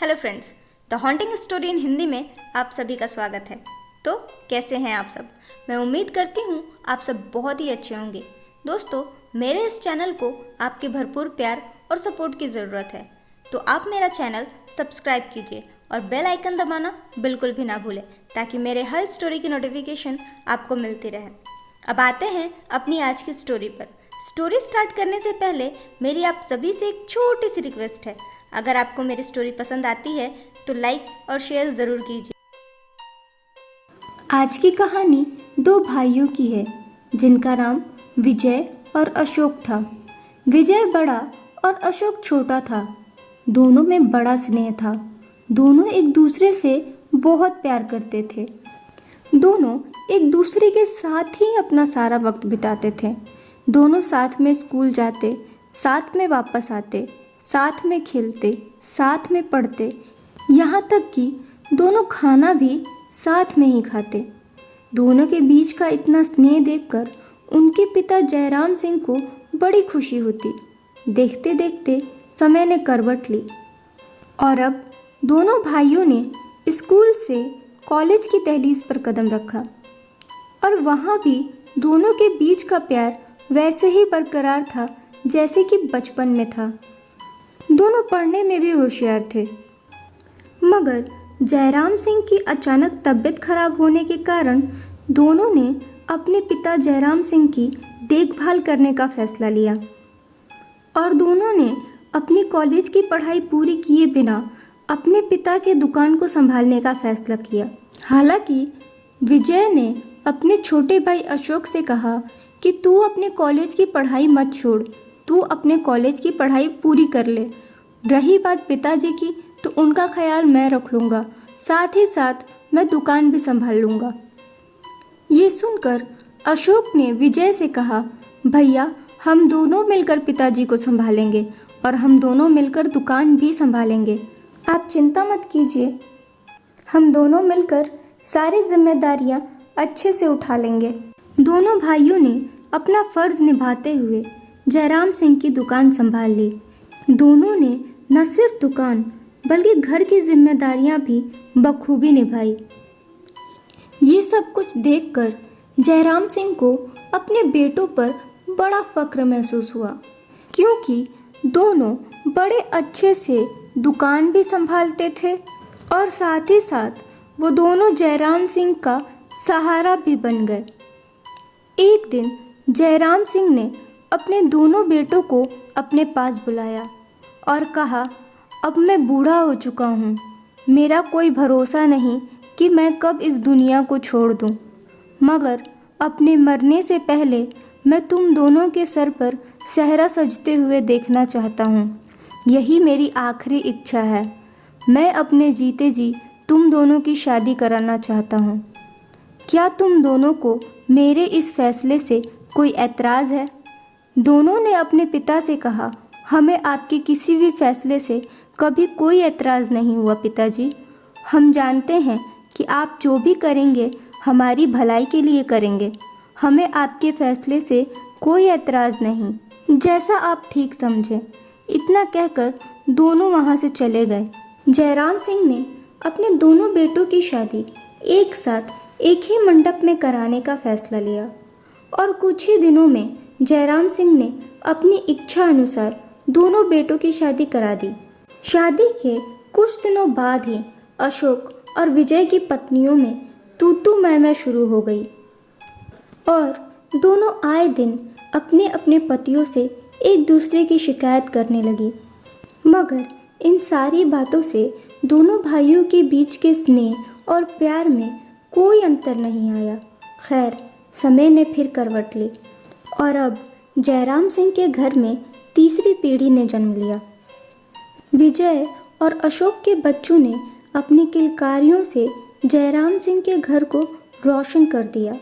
Hello friends, the haunting story in Hindi में आप सभी का स्वागत है। तो कैसे हैं आप सब? मैं उम्मीद करती हूँ आप सब बहुत ही अच्छे होंगे। दोस्तों, मेरे इस चैनल को आपके भरपूर प्यार और सपोर्ट की ज़रूरत है, तो आप मेरा चैनल सब्सक्राइब कीजिए और बेल आइकन दबाना बिल्कुल भी ना भूलें, ताकि मेरे हर स्टोरी की नोटिफिकेशन आपको मिलती रहे। अब आते हैं अपनी आज की स्टोरी पर। स्टोरी स्टार्ट करने से पहले मेरी आप सभी से एक छोटी सी रिक्वेस्ट है। अगर आपको मेरी स्टोरी पसंद आती है तो लाइक और शेयर ज़रूर कीजिए। आज की कहानी दो भाइयों की है जिनका नाम विजय और अशोक था। विजय बड़ा और अशोक छोटा था। दोनों में बड़ा स्नेह था। दोनों एक दूसरे से बहुत प्यार करते थे। दोनों एक दूसरे के साथ ही अपना सारा वक्त बिताते थे। दोनों साथ में स्कूल जाते, साथ में वापस आते, साथ में खेलते, साथ में पढ़ते, यहाँ तक कि दोनों खाना भी साथ में ही खाते। दोनों के बीच का इतना स्नेह देखकर उनके पिता जयराम सिंह को बड़ी खुशी होती। देखते देखते समय ने करवट ली और अब दोनों भाइयों ने स्कूल से कॉलेज की दहलीज पर कदम रखा और वहाँ भी दोनों के बीच का प्यार वैसे ही बरकरार था जैसे कि बचपन में था। दोनों पढ़ने में भी होशियार थे, मगर जयराम सिंह की अचानक तबीयत खराब होने के कारण दोनों ने अपने पिता जयराम सिंह की देखभाल करने का फैसला लिया और दोनों ने अपनी कॉलेज की पढ़ाई पूरी किए बिना अपने पिता के दुकान को संभालने का फैसला किया। हालांकि विजय ने अपने छोटे भाई अशोक से कहा कि तू अपने कॉलेज की पढ़ाई मत छोड़, तू अपने कॉलेज की पढ़ाई पूरी कर ले। रही बात पिताजी की तो उनका ख्याल मैं रख लूँगा, साथ ही साथ मैं दुकान भी संभाल लूँगा। ये सुनकर अशोक ने विजय से कहा, भैया हम दोनों मिलकर पिताजी को संभालेंगे और हम दोनों मिलकर दुकान भी संभालेंगे। आप चिंता मत कीजिए, हम दोनों मिलकर सारी जिम्मेदारियां अच्छे से उठा लेंगे। दोनों भाइयों ने अपना फर्ज निभाते हुए जयराम सिंह की दुकान संभाल ली। दोनों ने न सिर्फ दुकान बल्कि घर की जिम्मेदारियां भी बखूबी निभाई। ये सब कुछ देखकर जयराम सिंह को अपने बेटों पर बड़ा फक्र महसूस हुआ, क्योंकि दोनों बड़े अच्छे से दुकान भी संभालते थे और साथ ही साथ वो दोनों जयराम सिंह का सहारा भी बन गए। एक दिन जयराम सिंह ने अपने दोनों बेटों को अपने पास बुलाया और कहा, अब मैं बूढ़ा हो चुका हूँ, मेरा कोई भरोसा नहीं कि मैं कब इस दुनिया को छोड़ दूँ, मगर अपने मरने से पहले मैं तुम दोनों के सर पर सेहरा सजते हुए देखना चाहता हूँ। यही मेरी आखिरी इच्छा है। मैं अपने जीते जी तुम दोनों की शादी कराना चाहता हूँ। क्या तुम दोनों को मेरे इस फैसले से कोई ऐतराज़ है? दोनों ने अपने पिता से कहा, हमें आपके किसी भी फैसले से कभी कोई ऐतराज़ नहीं हुआ पिताजी। हम जानते हैं कि आप जो भी करेंगे हमारी भलाई के लिए करेंगे। हमें आपके फैसले से कोई ऐतराज़ नहीं, जैसा आप ठीक समझें। इतना कहकर दोनों वहाँ से चले गए। जयराम सिंह ने अपने दोनों बेटों की शादी एक साथ एक ही मंडप में कराने का फैसला लिया और कुछ ही दिनों में जयराम सिंह ने अपनी इच्छा अनुसार दोनों बेटों की शादी करा दी। शादी के कुछ दिनों बाद ही अशोक और विजय की पत्नियों में तू मैं शुरू हो गई और दोनों आए दिन अपने अपने पतियों से एक दूसरे की शिकायत करने लगी, मगर इन सारी बातों से दोनों भाइयों के बीच के स्नेह और प्यार में कोई अंतर नहीं आया। खैर, समय ने फिर करवट ली और अब जयराम सिंह के घर में तीसरी पीढ़ी ने जन्म लिया। विजय और अशोक के बच्चों ने अपनी किलकारियों से जयराम सिंह के घर को रोशन कर दिया।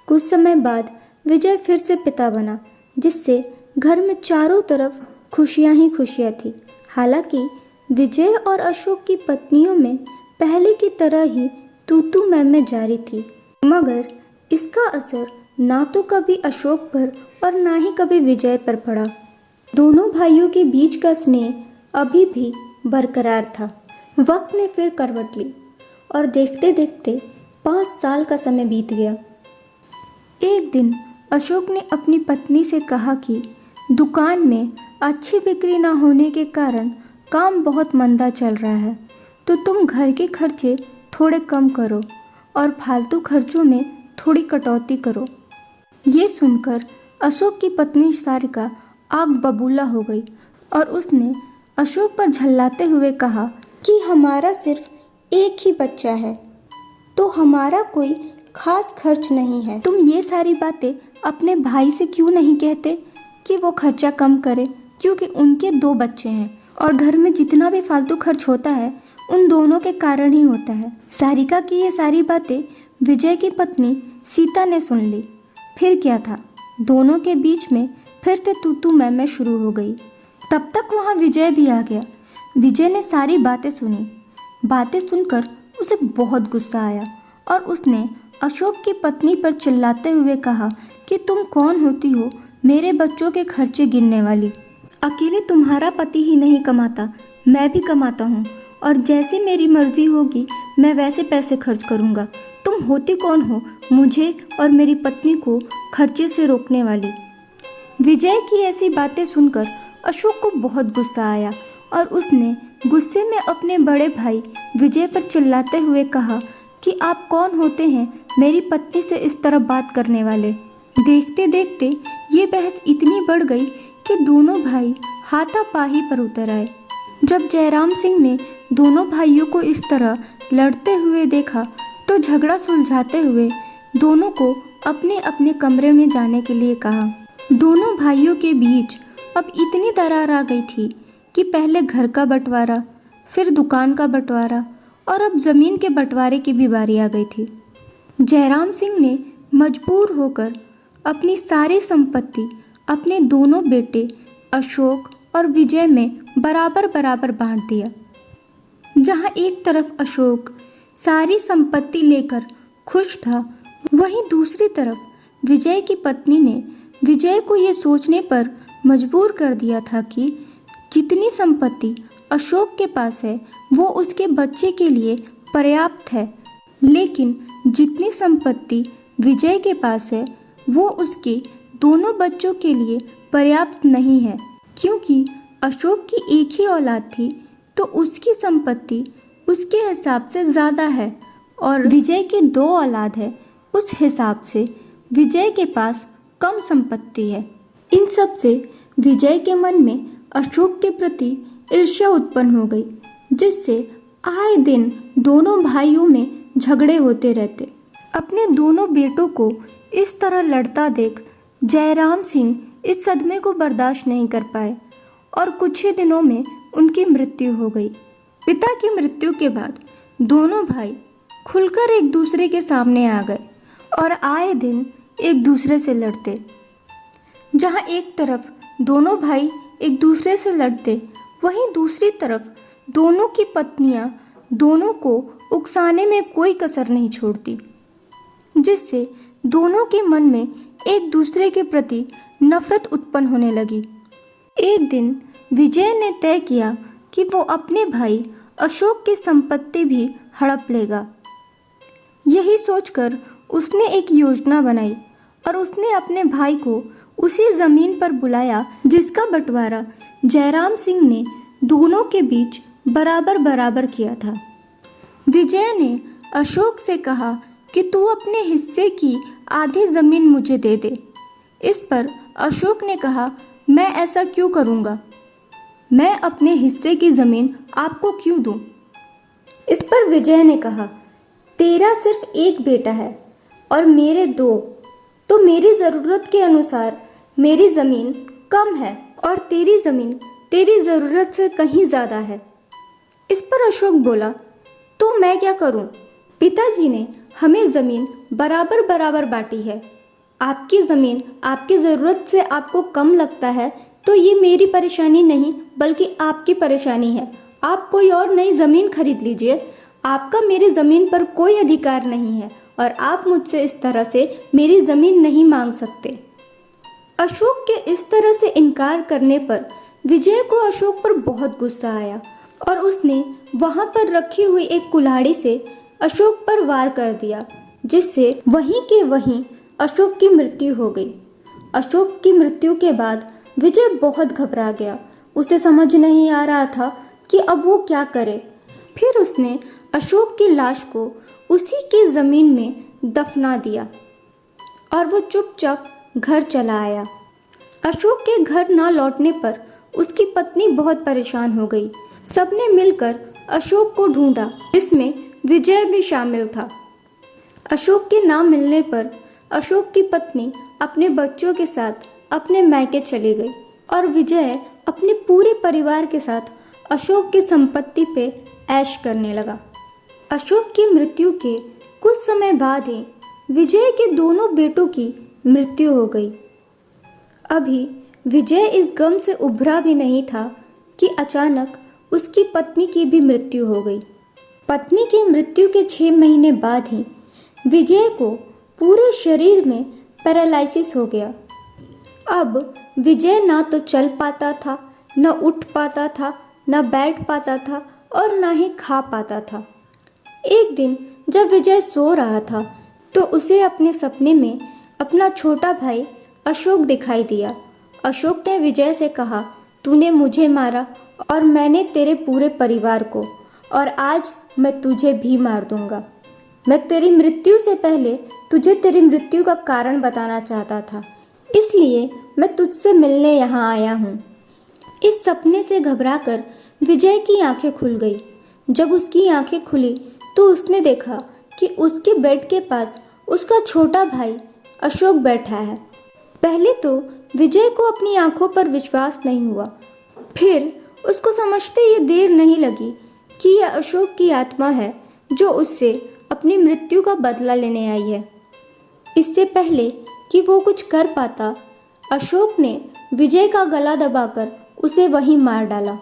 कुछ समय बाद विजय फिर से पिता बना, जिससे घर में चारों तरफ खुशियां ही खुशियां थी। हालांकि विजय और अशोक की पत्नियों में पहले की तरह ही तू मैं जारी थी, मगर इसका असर ना तो कभी अशोक पर और ना ही कभी विजय पर पड़ा। दोनों भाइयों के बीच का स्नेह अभी भी बरकरार था। वक्त ने फिर करवट ली और देखते देखते 5 साल का समय बीत गया। एक दिन अशोक ने अपनी पत्नी से कहा कि दुकान में अच्छी बिक्री ना होने के कारण काम बहुत मंदा चल रहा है, तो तुम घर के खर्चे थोड़े कम करो और फालतू खर्चों में थोड़ी कटौती करो। ये सुनकर अशोक की पत्नी सारिका आग बबूला हो गई और उसने अशोक पर झल्लाते हुए कहा कि हमारा सिर्फ एक ही बच्चा है, तो हमारा कोई खास खर्च नहीं है। तुम ये सारी बातें अपने भाई से क्यों नहीं कहते कि वो खर्चा कम करे, क्योंकि उनके 2 बच्चे हैं और घर में जितना भी फालतू खर्च होता है उन दोनों के कारण ही होता है। सारिका की ये सारी बातें विजय की पत्नी सीता ने सुन ली। फिर क्या था, दोनों के बीच में फिर से तू मैं शुरू हो गई। तब तक वहाँ विजय भी आ गया। विजय ने सारी बातें सुनी। बातें सुनकर उसे बहुत गुस्सा आया और उसने अशोक की पत्नी पर चिल्लाते हुए कहा कि तुम कौन होती हो मेरे बच्चों के खर्चे गिनने वाली। अकेले तुम्हारा पति ही नहीं कमाता, मैं भी कमाता हूँ और जैसे मेरी मर्जी होगी मैं वैसे पैसे खर्च करूँगा। तुम होती कौन हो मुझे और मेरी पत्नी को खर्चे से रोकने वाली। विजय की ऐसी बातें सुनकर अशोक को बहुत गुस्सा आया और उसने गुस्से में अपने बड़े भाई विजय पर चिल्लाते हुए कहा कि आप कौन होते हैं मेरी पत्नी से इस तरह बात करने वाले। देखते देखते ये बहस इतनी बढ़ गई कि दोनों भाई हाथापाई पर उतर आए। जब जयराम सिंह ने दोनों भाइयों को इस तरह लड़ते हुए देखा तो झगड़ा सुलझाते हुए दोनों को अपने अपने कमरे में जाने के लिए कहा। दोनों भाइयों के बीच अब इतनी दरार आ गई थी कि पहले घर का बंटवारा, फिर दुकान का बंटवारा और अब ज़मीन के बंटवारे की भी बारी आ गई थी। जयराम सिंह ने मजबूर होकर अपनी सारी संपत्ति अपने दोनों बेटे अशोक और विजय में बराबर बराबर बांट दिया। जहाँ एक तरफ अशोक सारी संपत्ति लेकर खुश था, वहीं दूसरी तरफ विजय की पत्नी ने विजय को ये सोचने पर मजबूर कर दिया था कि जितनी संपत्ति अशोक के पास है वो उसके बच्चे के लिए पर्याप्त है, लेकिन जितनी संपत्ति विजय के पास है वो उसके दोनों बच्चों के लिए पर्याप्त नहीं है। क्योंकि अशोक की एक ही औलाद थी तो उसकी संपत्ति उसके हिसाब से ज़्यादा है और विजय की 2 औलाद है, उस हिसाब से विजय के पास कम संपत्ति है। इन सब से विजय के मन में अशोक के प्रति ईर्ष्या उत्पन्न हो गई, जिससे आए दिन दोनों भाइयों में झगड़े होते रहते। अपने दोनों बेटों को इस तरह लड़ता देख जयराम सिंह इस सदमे को बर्दाश्त नहीं कर पाए और कुछ ही दिनों में उनकी मृत्यु हो गई। पिता की मृत्यु के बाद दोनों भाई खुलकर एक दूसरे के सामने आ गए और आए दिन एक दूसरे से लड़ते। जहाँ एक तरफ दोनों भाई एक दूसरे से लड़ते, वहीं दूसरी तरफ दोनों की पत्नियाँ दोनों को उकसाने में कोई कसर नहीं छोड़ती, जिससे दोनों के मन में एक दूसरे के प्रति नफरत उत्पन्न होने लगी। एक दिन विजय ने तय किया कि वो अपने भाई अशोक की संपत्ति भी हड़प लेगा। यही सोचकर उसने एक योजना बनाई और उसने अपने भाई को उसी ज़मीन पर बुलाया जिसका बंटवारा जयराम सिंह ने दोनों के बीच बराबर बराबर किया था। विजय ने अशोक से कहा कि तू अपने हिस्से की आधी ज़मीन मुझे दे दे। इस पर अशोक ने कहा, मैं ऐसा क्यों करूँगा, मैं अपने हिस्से की ज़मीन आपको क्यों दूँ। इस पर विजय ने कहा, तेरा सिर्फ एक बेटा है और मेरे 2, तो मेरी ज़रूरत के अनुसार मेरी ज़मीन कम है और तेरी ज़मीन तेरी ज़रूरत से कहीं ज़्यादा है। इस पर अशोक बोला, तो मैं क्या करूं? पिताजी ने हमें ज़मीन बराबर बराबर बांटी है। आपकी ज़मीन आपकी ज़रूरत से आपको कम लगता है तो ये मेरी परेशानी नहीं बल्कि आपकी परेशानी है। आप कोई और नई ज़मीन खरीद लीजिए। आपका मेरी ज़मीन पर कोई अधिकार नहीं है और आप मुझसे इस तरह से मेरी ज़मीन नहीं मांग सकते। अशोक के इस तरह से इनकार करने पर विजय को अशोक पर बहुत गुस्सा आया और उसने वहाँ पर रखी हुई एक कुल्हाड़ी से अशोक पर वार कर दिया, जिससे वहीं के वहीं अशोक की मृत्यु हो गई। अशोक की मृत्यु के बाद विजय बहुत घबरा गया। उसे समझ नहीं आ रहा था कि अब वो क्या करे। फिर उसने अशोक की लाश को उसी की ज़मीन में दफना दिया और वो चुपचाप घर चला आया। अशोक के घर ना लौटने पर उसकी पत्नी बहुत परेशान हो गई। सबने मिलकर अशोक को ढूंढा, जिसमें विजय भी शामिल था। अशोक के ना मिलने पर अशोक की पत्नी अपने बच्चों के साथ अपने मायके चली गई और विजय अपने पूरे परिवार के साथ अशोक की संपत्ति पे ऐश करने लगा। अशोक की मृत्यु के कुछ समय बाद ही विजय के दोनों बेटों की मृत्यु हो गई। अभी विजय इस गम से उभरा भी नहीं था कि अचानक उसकी पत्नी की भी मृत्यु हो गई। पत्नी की मृत्यु के 6 महीने बाद ही विजय को पूरे शरीर में पैरालिसिस हो गया। अब विजय ना तो चल पाता था, न उठ पाता था, न बैठ पाता था और ना ही खा पाता था। एक दिन जब विजय सो रहा था तो उसे अपने सपने में अपना छोटा भाई अशोक दिखाई दिया। अशोक ने विजय से कहा, तूने मुझे मारा और मैंने तेरे पूरे परिवार को, और आज मैं तुझे भी मार दूंगा। मैं तेरी मृत्यु से पहले तुझे तेरी मृत्यु का कारण बताना चाहता था, इसलिए मैं तुझसे मिलने यहाँ आया हूँ। इस सपने से घबराकर विजय की आंखें खुल गई। जब उसकी आंखें खुली तो उसने देखा कि उसके बेड के पास उसका छोटा भाई अशोक बैठा है। पहले तो विजय को अपनी आंखों पर विश्वास नहीं हुआ, फिर उसको समझते ये देर नहीं लगी कि यह अशोक की आत्मा है जो उससे अपनी मृत्यु का बदला लेने आई है। इससे पहले कि वो कुछ कर पाता, अशोक ने विजय का गला दबाकर उसे वहीं मार डाला।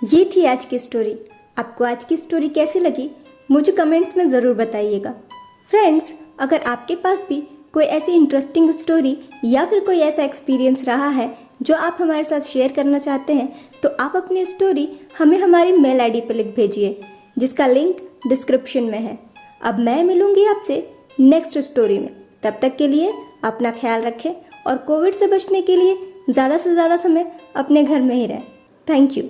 ये थी आज की स्टोरी। आपको आज की स्टोरी कैसी लगी मुझे कमेंट्स में ज़रूर बताइएगा। फ्रेंड्स, अगर आपके पास भी कोई ऐसी इंटरेस्टिंग स्टोरी या फिर कोई ऐसा एक्सपीरियंस रहा है जो आप हमारे साथ शेयर करना चाहते हैं, तो आप अपनी स्टोरी हमें हमारी मेल आईडी पर लिख भेजिए, जिसका लिंक डिस्क्रिप्शन में है। अब मैं मिलूंगी आपसे नेक्स्ट स्टोरी में। तब तक के लिए अपना ख्याल रखें और कोविड से बचने के लिए ज़्यादा से ज़्यादा समय अपने घर में ही रहें। Thank you.